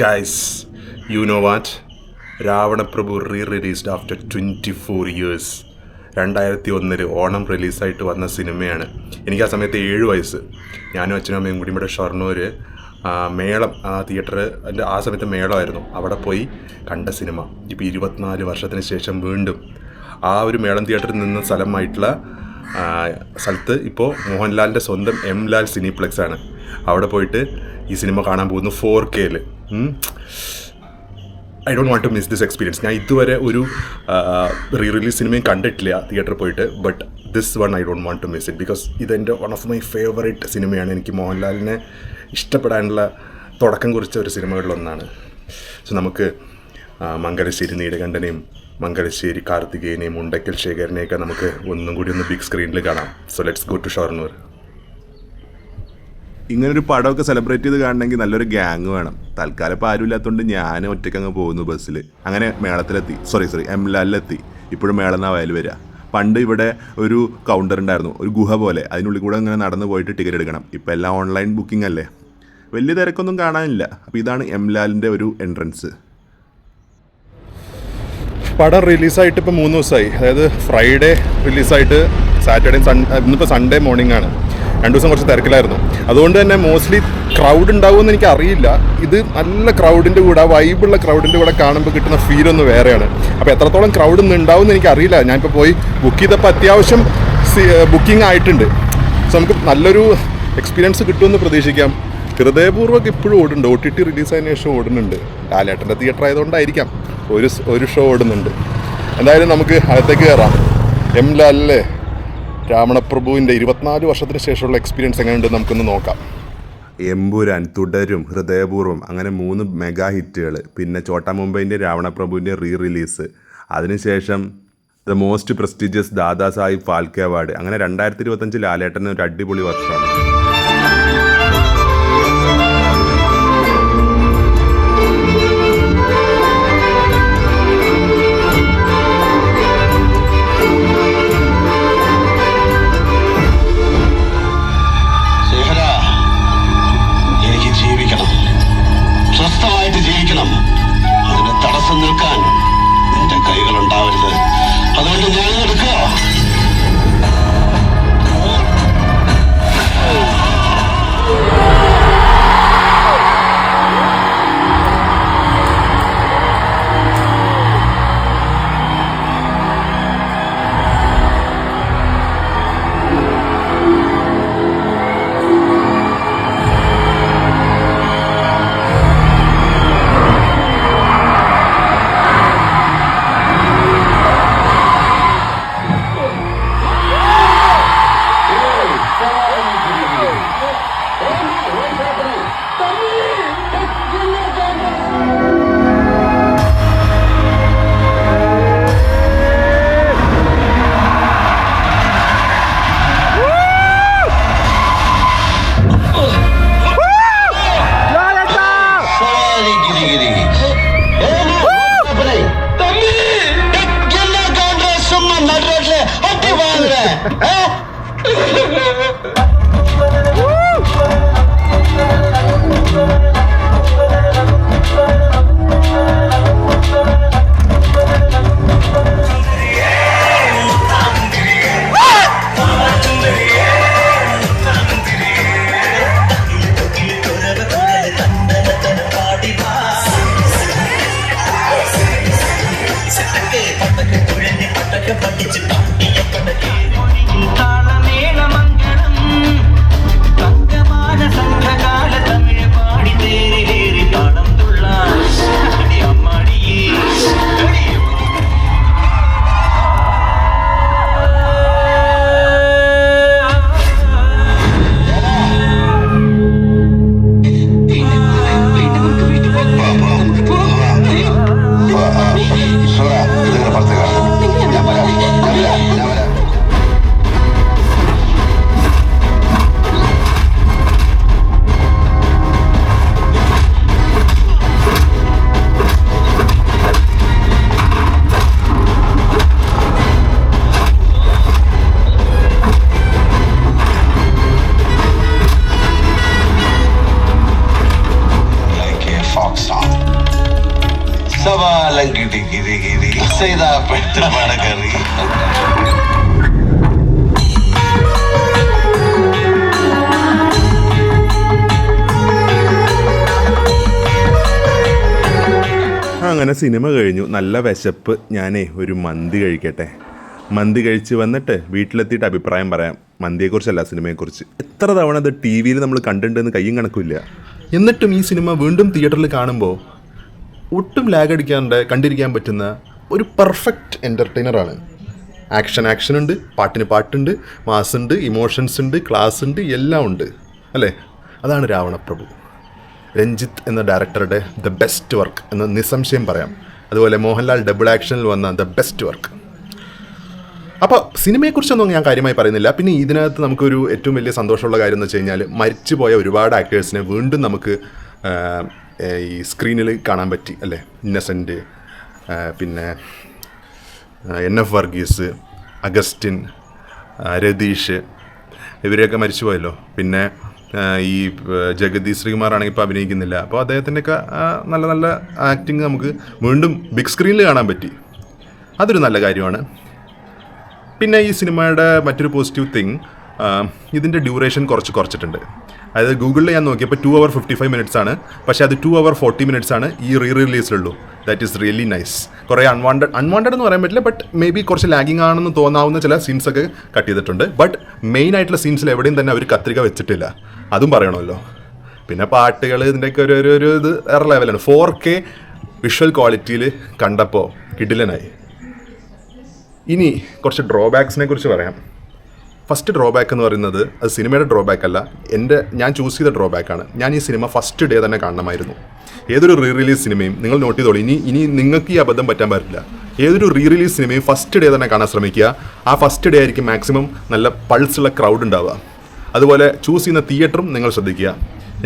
Guys, you know what? Ravanaprabhu rereleased after 24 years. 2001 Onam റിലീസായിട്ട് വന്ന സിനിമയാണ്. എനിക്ക് ആ സമയത്ത് 7 വയസ്സ്. ഞാനും അച്ഛനും അമ്മയും കൂടി ഇവിടെ ഷൊർണൂർ മേളം തിയേറ്റർ എൻ്റെ ആ സമയത്ത് മേളമായിരുന്നു. അവിടെ പോയി കണ്ട സിനിമ. ഇപ്പോൾ 24 വർഷത്തിന് ശേഷം വീണ്ടും ആ ഒരു മേളം തിയേറ്ററിൽ നിന്ന് സ്ഥലമായിട്ടുള്ള സ്ഥലത്ത് ഇപ്പോൾ മോഹൻലാലിൻ്റെ സ്വന്തം എം ലാൽ സിനിപ്ലെക്സ് ആണ്. അവിടെ പോയിട്ട് ഈ സിനിമ കാണാൻ പോകുന്നു 4K-ൽ. I don't want to miss this experience. ഞാൻ ഇതുവരെ ഒരു റീ-റിലീസ് സിനിമയും കണ്ടിട്ടില്ല തിയേറ്ററിൽ പോയിട്ട്. But this one I don't want to miss it because ഇതെൻ്റെ വൺ ഓഫ് മൈ ഫേവറേറ്റ് സിനിമയാണ്. എനിക്ക് മോഹൻലാലിനെ ഇഷ്ടപ്പെടാനുള്ള തുടക്കം കുറിച്ച ഒരു സിനിമകളിലൊന്നാണ്. സോ നമുക്ക് മംഗലശ്ശേരി നീലകണ്ഠനെയും മംഗലശ്ശേരി കാർത്തികേയനെയും മുണ്ടക്കൽ ശേഖരനെയൊക്കെ നമുക്ക് ഒന്നും കൂടി ഒന്ന് ബിഗ് സ്ക്രീനിൽ കാണാം. So let's go to Shoranur. ഇങ്ങനൊരു പടമൊക്കെ സെലിബ്രേറ്റ് ചെയ്ത് കാണണമെങ്കിൽ നല്ലൊരു ഗ്യാങ് വേണം. തൽക്കാലം ഇപ്പോൾ ആരും ഇല്ലാത്തതുകൊണ്ട് ഞാൻ ഒറ്റയ്ക്കങ്ങ് പോകുന്നു ബസ്സിൽ. അങ്ങനെ മേളത്തിലെത്തി, സോറി എം ലാലിലെത്തി. ഇപ്പോഴും മേളെന്നാ വയൽ വരിക. പണ്ട് ഇവിടെ ഒരു കൗണ്ടർ ഉണ്ടായിരുന്നു, ഒരു ഗുഹ പോലെ. അതിനുള്ളിൽ കൂടെ ഇങ്ങനെ നടന്ന് പോയിട്ട് ടിക്കറ്റ് എടുക്കണം. ഇപ്പോൾ എല്ലാം ഓൺലൈൻ ബുക്കിംഗ് അല്ലേ, വലിയ തിരക്കൊന്നും കാണാനില്ല. അപ്പോൾ ഇതാണ് എം ലാലിൻ്റെ ഒരു എൻട്രൻസ്. പടം റിലീസായിട്ട് ഇപ്പോൾ 3 ദിവസമായി. അതായത് ഫ്രൈഡേ റിലീസായിട്ട് സാറ്റർഡേ ഇന്നിപ്പോൾ സൺഡേ മോർണിംഗ് ആണ്. 2 ദിവസം കുറച്ച് തിരക്കിലായിരുന്നു. അതുകൊണ്ട് തന്നെ മോസ്റ്റ്ലി ക്രൗഡ് ഉണ്ടാവുമെന്ന് എനിക്ക് അറിയില്ല. ഇത് നല്ല ക്രൗഡിൻ്റെ കൂടെ, വൈബുള്ള ക്രൗഡിൻ്റെ കൂടെ കാണുമ്പോൾ കിട്ടുന്ന ഫീലൊന്ന് വേറെയാണ്. അപ്പോൾ എത്രത്തോളം ക്രൗഡ് ഇന്ന് ഉണ്ടാവുമെന്ന് എനിക്കറിയില്ല. ഞാനിപ്പോൾ പോയി ബുക്ക് ചെയ്തപ്പോൾ അത്യാവശ്യം ബുക്കിംഗ് ആയിട്ടുണ്ട്. സോ നമുക്ക് നല്ലൊരു എക്സ്പീരിയൻസ് കിട്ടുമെന്ന് പ്രതീക്ഷിക്കാം. ഹൃദയപൂർവ്വമൊക്കെ ഇപ്പോഴും ഓടുന്നുണ്ട്. OTT റിലീസായതിനു ശേഷം ഓടുന്നുണ്ട്. ലാലേട്ടൻ്റെ തിയേറ്റർ ആയതുകൊണ്ടായിരിക്കാം ഒരു ഷോ ഓടുന്നുണ്ട്. എന്തായാലും നമുക്ക് അകത്തേക്ക് കയറാം. എം ലാലിലെ രാവണപ്രഭുവിൻ്റെ 24 വർഷത്തിന് ശേഷമുള്ള എക്സ്പീരിയൻസ് എങ്ങനെയുണ്ട് നമുക്കൊന്ന് നോക്കാം. എമ്പുരാൻ, തുടരും, ഹൃദയപൂർവ്വം, അങ്ങനെ 3 മെഗാ ഹിറ്റുകൾ. പിന്നെ ചോട്ടാ മുംബൈൻ്റെ രാവണപ്രഭുവിൻ്റെ റിലീസ്. അതിനുശേഷം the most prestigious Dada Sahib Phalke award. അങ്ങനെ 2025 ലാലേട്ടന് ഒരു അടിപൊളി വർഷമാണ്. അതിന് തടസ്സം നിൽക്കാൻ നിന്റെ കൈകളുണ്ടാവരുത്. അതുകൊണ്ട് ഞാൻ എടുക്കുക. Rock star. സവാലം കിടി കിരി കിരി ചെയ്താ പെട്ട് പടകറി. അങ്ങനെ സിനിമ കഴിഞ്ഞു, നല്ല വിശപ്പ്. ഞാനേ ഒരു മന്തി കഴിക്കട്ടെ. മന്തി കഴിച്ച് വന്നിട്ട് വീട്ടിലെത്തിയിട്ട് അഭിപ്രായം പറയാം, മന്തിയെക്കുറിച്ചല്ല സിനിമയെക്കുറിച്ച്. എത്ര തവണ ഇത് ടി വിയിൽ നമ്മൾ കണ്ടിട്ടുണ്ടെന്ന് കയ്യും കണക്കില്ല. എന്നിട്ടും ഈ സിനിമ വീണ്ടും തിയേറ്ററിൽ കാണുമ്പോൾ ഒട്ടും ലാഗ് അടിക്കാണ്ട് കണ്ടിരിക്കാൻ പറ്റുന്ന ഒരു പെർഫെക്റ്റ് എൻ്റർടൈനറാണ്. ആക്ഷൻ ഉണ്ട്, പാട്ടിന് പാട്ടുണ്ട്, മാസുണ്ട്, ഇമോഷൻസ് ഉണ്ട്, ക്ലാസ് ഉണ്ട്, എല്ലാം ഉണ്ട് അല്ലേ. അതാണ് രാവണപ്രഭു. രഞ്ജിത്ത് എന്ന ഡയറക്ടറുടെ ദ ബെസ്റ്റ് വർക്ക് എന്ന് നിസ്സംശയം പറയാം. അതുപോലെ മോഹൻലാൽ ഡബിൾ ആക്ഷനിൽ വന്ന ദ ബെസ്റ്റ് വർക്ക്. അപ്പോൾ സിനിമയെക്കുറിച്ചൊന്നും ഞാൻ കാര്യമായി പറയുന്നില്ല. പിന്നെ ഇതിനകത്ത് നമുക്കൊരു ഏറ്റവും വലിയ സന്തോഷമുള്ള കാര്യം എന്ന് വെച്ച് കഴിഞ്ഞാൽ മരിച്ചുപോയ ഒരുപാട് ആക്ടേഴ്സിനെ വീണ്ടും നമുക്ക് ഈ സ്ക്രീനിൽ കാണാൻ പറ്റി അല്ലേ. ഇന്നസെൻറ്റ്, പിന്നെ NF വർഗീസ്, അഗസ്റ്റിൻ, രതീഷ്, ഇവരെയൊക്കെ മരിച്ചുപോയല്ലോ. പിന്നെ ഈ ജഗതി ശ്രീകുമാറാണെങ്കിൽ ഇപ്പോൾ അഭിനയിക്കുന്നില്ല. അപ്പോൾ അദ്ദേഹത്തിൻ്റെയൊക്കെ നല്ല നല്ല ആക്ടിങ് നമുക്ക് വീണ്ടും ബിഗ് സ്ക്രീനിൽ കാണാൻ പറ്റി. അതൊരു നല്ല കാര്യമാണ്. പിന്നെ ഈ സിനിമയുടെ മറ്റൊരു പോസിറ്റീവ് തിങ്, ഇതിൻ്റെ ഡ്യൂറേഷൻ കുറച്ചിട്ടുണ്ട്. അതായത് ഗൂഗിളിൽ ഞാൻ നോക്കിയപ്പോൾ 2 hours 55 minutes ആണ്. പക്ഷേ അത് 2 hours 40 minutes ആണ് ഈ റിലീസിലുള്ളൂ. That is really nice. കുറേ അൺവാണ്ടഡ് എന്ന് പറയാൻ പറ്റില്ല, ബട്ട് മേ ബി കുറച്ച് ലാഗിങ് ആണെന്ന് തോന്നാവുന്ന ചില സീൻസൊക്കെ കട്ട് ചെയ്തിട്ടുണ്ട്. ബട്ട് മെയിൻ ആയിട്ടുള്ള സീൻസിൽ എവിടെയും തന്നെ അവർ കത്രിക വെച്ചിട്ടില്ല, അതും പറയണമല്ലോ. പിന്നെ പാട്ടുകൾ ഇതിൻ്റെയൊക്കെ ഒരു ഇത് വേറെ ലെവലാണ്. 4K വിഷ്വൽ ക്വാളിറ്റിയിൽ കണ്ടപ്പോൾ കിടിലനായി. ഇനി കുറച്ച് ഡ്രോബാക്സിനെ കുറിച്ച് പറയാം. ഫസ്റ്റ് ഡ്രോബാക്ക് എന്ന് പറയുന്നത് അത് സിനിമയുടെ ഡ്രോബാക്ക് അല്ല, ഞാൻ ചൂസ് ചെയ്ത ഡ്രോബാക്കാണ്. ഞാൻ ഈ സിനിമ ഫസ്റ്റ് ഡേ തന്നെ കാണണമായിരുന്നു. ഏതൊരു റിലീസ് സിനിമയും നിങ്ങൾ നോട്ട് ചെയ്തോളൂ, ഇനി നിങ്ങൾക്ക് ഈ അബദ്ധം പറ്റാൻ പാടില്ല. ഏതൊരു റിലീസ് സിനിമയും ഫസ്റ്റ് ഡേ തന്നെ കാണാൻ ശ്രമിക്കുക. ആ ഫസ്റ്റ് ഡേ ആയിരിക്കും മാക്സിമം നല്ല പൾസുള്ള ക്രൗഡ് ഉണ്ടാവുക. അതുപോലെ ചൂസ് ചെയ്യുന്ന തിയേറ്ററും നിങ്ങൾ ശ്രദ്ധിക്കുക.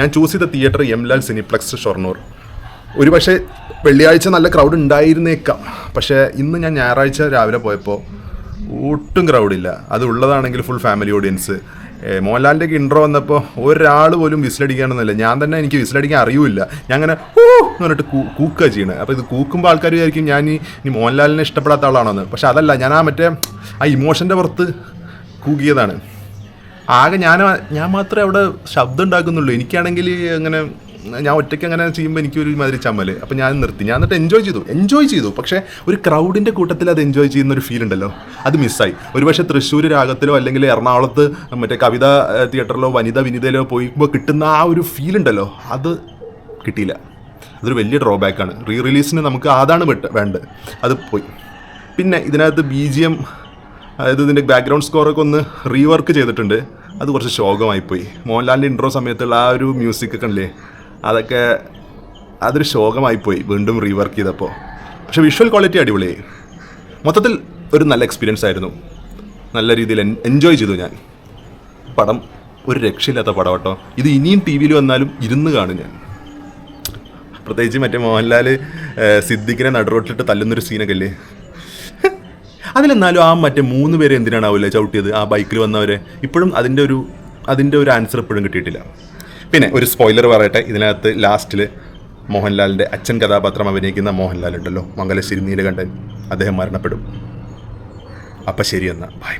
ഞാൻ ചൂസ് ചെയ്ത തിയേറ്റർ എംലാൽ സിനിപ്ലക്സ് ഷൊർണൂർ. ഒരു പക്ഷേ വെള്ളിയാഴ്ച നല്ല ക്രൗഡ് ഉണ്ടായിരുന്നേക്കാം, പക്ഷേ ഇന്ന് ഞാൻ ഞായറാഴ്ച രാവിലെ പോയപ്പോൾ ഒട്ടും ക്രൗഡില്ല. അത് ഉള്ളതാണെങ്കിൽ ഫുൾ ഫാമിലി ഓഡിയൻസ്. മോഹൻലാലിൻ്റെ ഇൻട്രോ വന്നപ്പോൾ ഒരാൾ പോലും വിസിലടിക്കാനൊന്നുമില്ല. ഞാൻ തന്നെ എനിക്ക് വിസിലടിക്കാൻ അറിയില്ല. ഞാൻ അങ്ങനെ എന്ന് പറഞ്ഞിട്ട് കൂക്കുക ചെയ്യണേ. അപ്പോൾ ഇത് കൂക്കുമ്പോൾ ആൾക്കാർ വിചാരിക്കും ഞാൻ ഇനി മോഹൻലാലിനെ ഇഷ്ടപ്പെടാത്ത ആളാണെന്ന്. പക്ഷെ അതല്ല, ഞാൻ ആ ഇമോഷൻ്റെ പുറത്ത് കൂകിയതാണ്. ആകെ ഞാൻ മാത്രമേ അവിടെ ശബ്ദം ഉണ്ടാക്കുന്നുള്ളൂ. എനിക്കാണെങ്കിൽ അങ്ങനെ ഞാൻ ഒറ്റയ്ക്ക് അങ്ങനെ ചെയ്യുമ്പോൾ എനിക്കൊരു മാതിരി ചമ്മൽ. അപ്പോൾ ഞാൻ നിർത്തി. ഞാൻ എന്നിട്ട് എൻജോയ് ചെയ്തു. പക്ഷേ ഒരു ക്രൗഡിൻ്റെ കൂട്ടത്തിൽ അത് എൻജോയ് ചെയ്യുന്ന ഒരു ഫീൽ ഉണ്ടല്ലോ, അത് മിസ്സായി. ഒരുപക്ഷെ തൃശ്ശൂർ രാഗത്തിലോ അല്ലെങ്കിൽ എറണാകുളത്ത് മറ്റേ കവിത തിയേറ്ററിലോ വിനിതയിലോ പോയിപ്പോൾ കിട്ടുന്ന ആ ഒരു ഫീൽ ഉണ്ടല്ലോ, അത് കിട്ടിയില്ല. അതൊരു വലിയ ഡ്രോബാക്കാണ്. റിലീസിന് നമുക്ക് അതാണ് വേണ്ടത്, അത് പോയി. പിന്നെ ഇതിനകത്ത് BGM, അതായത് ഇതിൻ്റെ ബാക്ക്ഗ്രൗണ്ട് സ്കോറൊക്കെ ഒന്ന് റീവർക്ക് ചെയ്തിട്ടുണ്ട്. അത് കുറച്ച് ശോകമായിപ്പോയി. മോഹൻലാലിൻ്റെ ഇൻട്രോ സമയത്തുള്ള ആ ഒരു മ്യൂസിക് ഒക്കെ ഉണ്ടല്ലേ, അതൊരു ശോകമായിപ്പോയി വീണ്ടും റീവർക്ക് ചെയ്തപ്പോൾ. പക്ഷെ വിഷ്വൽ ക്വാളിറ്റി അടിപൊളിയായി. മൊത്തത്തിൽ ഒരു നല്ല എക്സ്പീരിയൻസ് ആയിരുന്നു. നല്ല രീതിയിൽ എൻജോയ് ചെയ്തു ഞാൻ. പടം ഒരു രക്ഷയില്ലാത്ത പടം കേട്ടോ. ഇത് ഇനിയും TV വന്നാലും ഇരുന്ന് കാണും ഞാൻ. പ്രത്യേകിച്ച് മറ്റേ മോഹൻലാൽ സിദ്ദിഖിനെ നടുറോട്ടിലിട്ട് തല്ലുന്നൊരു സീനൊക്കെ അല്ലേ, അതിലെന്നാലും ആ മറ്റേ 3 പേരെ എന്തിനാണാവില്ല ചവിട്ടിയത്, ആ ബൈക്കിൽ വന്നവരെ. ഇപ്പോഴും അതിൻ്റെ ഒരു ആൻസർ ഇപ്പോഴും കിട്ടിയിട്ടില്ല. പിന്നെ ഒരു സ്പോയിലർ പറയട്ടെ, ഇതിനകത്ത് ലാസ്റ്റിൽ മോഹൻലാലിൻ്റെ അച്ഛൻ കഥാപാത്രം അഭിനയിക്കുന്ന മോഹൻലാൽ ഉണ്ടല്ലോ, മംഗലശ്ശേരി നീലകണ്ഠൻ, അദ്ദേഹം മരണപ്പെടും. അപ്പം ശരി എന്നാൽ ബൈ.